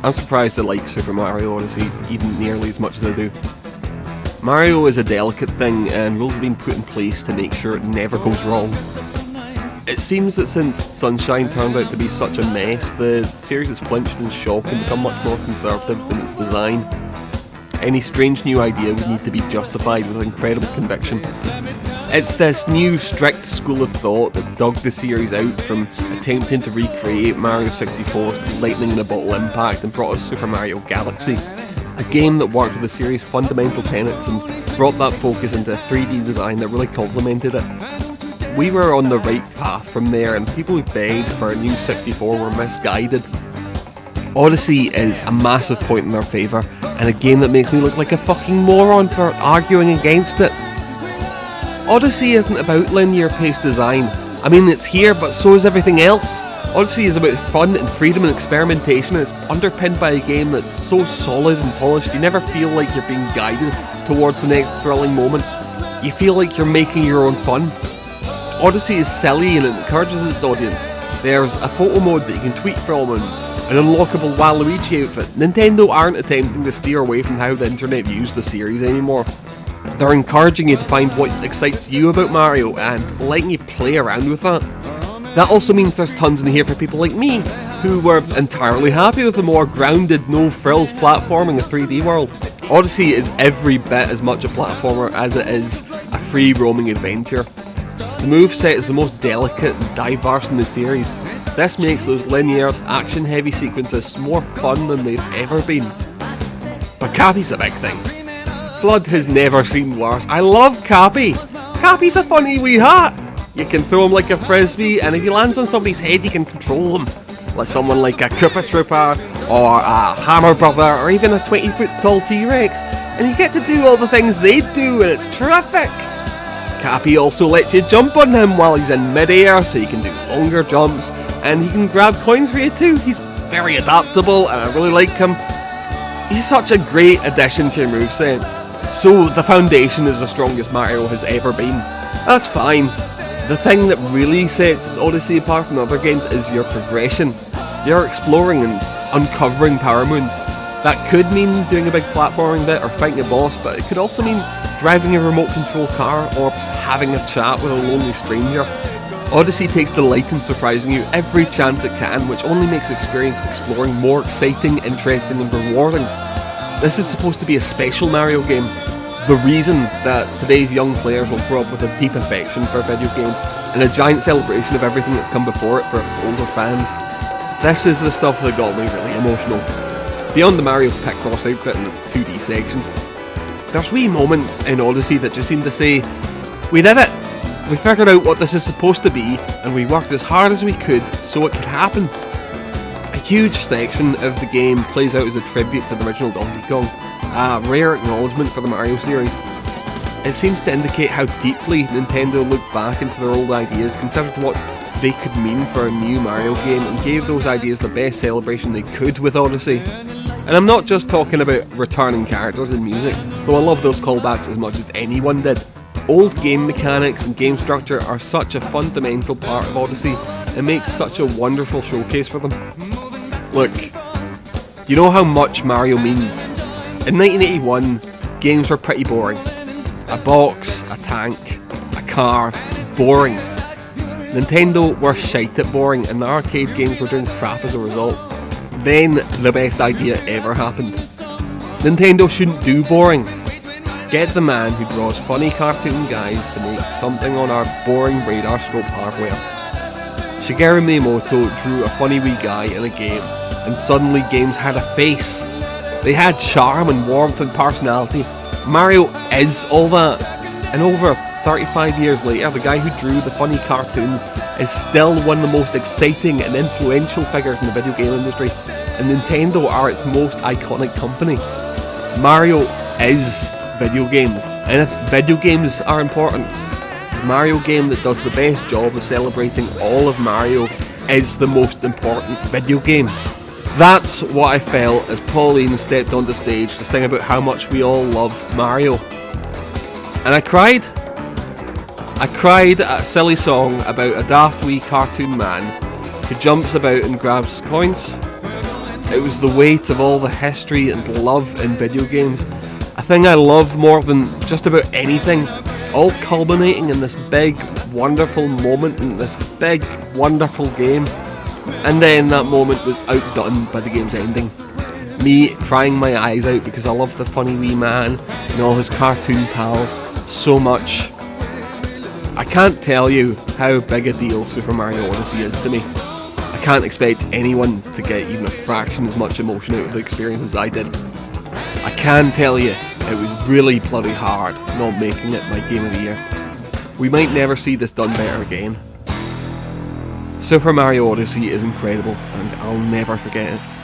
I'm surprised I like Super Mario Odyssey even nearly as much as I do. Mario is a delicate thing, and rules have been put in place to make sure it never goes wrong. It seems that since Sunshine turned out to be such a mess, the series has flinched in shock and become much more conservative in its design. Any strange new idea would need to be justified with incredible conviction. It's this new strict school of thought that dug the series out from attempting to recreate Mario 64's lightning in a bottle impact and brought us Super Mario Galaxy, a game that worked with the series' fundamental tenets and brought that focus into a 3D design that really complemented it. We were on the right path from there, and people who begged for a new 64 were misguided. Odyssey is a massive point in their favour, and a game that makes me look like a fucking moron for arguing against it. Odyssey isn't about linear paced design. I mean, it's here, but so is everything else. Odyssey is about fun and freedom and experimentation, and it's underpinned by a game that's so solid and polished you never feel like you're being guided towards the next thrilling moment. You feel like you're making your own fun. Odyssey is silly and it encourages its audience. There's a photo mode that you can tweet from and an unlockable Waluigi outfit. Nintendo aren't attempting to steer away from how the internet views the series anymore. They're encouraging you to find what excites you about Mario and letting you play around with that. That also means there's tons in here for people like me, who were entirely happy with the more grounded, no-frills platforming of 3D world. Odyssey is every bit as much a platformer as it is a free-roaming adventure. The moveset is the most delicate and diverse in the series. This makes those linear, action-heavy sequences more fun than they've ever been. But Cappy's a big thing. Flood has never seemed worse. I love Cappy! Cappy's a funny wee hat! You can throw him like a frisbee, and if he lands on somebody's head you can control him. Like someone like a Koopa Trooper, or a Hammer Brother, or even a 20-foot tall T-Rex. And you get to do all the things they do, and it's terrific! Cappy also lets you jump on him while he's in mid-air, so you can do longer jumps, and he can grab coins for you too. He's very adaptable, and I really like him. He's such a great addition to your moveset. So the foundation is the strongest Mario has ever been. That's fine. The thing that really sets Odyssey apart from other games is your progression. You're exploring and uncovering power moons. That could mean doing a big platforming bit or fighting a boss, but it could also mean driving a remote control car or having a chat with a lonely stranger. Odyssey takes delight in surprising you every chance it can, which only makes the experience of exploring more exciting, interesting and rewarding. This is supposed to be a special Mario game. The reason that today's young players will grow up with a deep affection for video games and a giant celebration of everything that's come before it for older fans. This is the stuff that got me really emotional. Beyond the Mario Picross outfit and the 2D sections, there's wee moments in Odyssey that just seem to say, we did it! We figured out what this is supposed to be, and we worked as hard as we could so it could happen. A huge section of the game plays out as a tribute to the original Donkey Kong, a rare acknowledgement for the Mario series. It seems to indicate how deeply Nintendo looked back into their old ideas, considered what they could mean for a new Mario game, and gave those ideas the best celebration they could with Odyssey. And I'm not just talking about returning characters and music, though I love those callbacks as much as anyone did. Old game mechanics and game structure are such a fundamental part of Odyssey and makes such a wonderful showcase for them. Look, you know how much Mario means. In 1981, games were pretty boring. A box, a tank, a car, boring. Nintendo were shite at boring, and the arcade games were doing crap as a result. Then the best idea ever happened. Nintendo shouldn't do boring. Get the man who draws funny cartoon guys to make something on our boring radar scope hardware. Shigeru Miyamoto drew a funny wee guy in a game, and suddenly games had a face. They had charm and warmth and personality. Mario is all that. And over 35 years later, the guy who drew the funny cartoons is still one of the most exciting and influential figures in the video game industry, and Nintendo are its most iconic company. Mario is video games, and if video games are important, the Mario game that does the best job of celebrating all of Mario is the most important video game. That's what I felt as Pauline stepped onto stage to sing about how much we all love Mario. And I cried. I cried at a silly song about a daft wee cartoon man who jumps about and grabs coins. It was the weight of all the history and love in video games, a thing I love more than just about anything, all culminating in this big, wonderful moment in this big, wonderful game. And then that moment was outdone by the game's ending. Me crying my eyes out because I love the funny wee man and all his cartoon pals so much. I can't tell you how big a deal Super Mario Odyssey is to me. I can't expect anyone to get even a fraction as much emotion out of the experience as I did. I can tell you, it was really bloody hard not making it my Game of the Year. We might never see this done better again. Super Mario Odyssey is incredible, and I'll never forget it.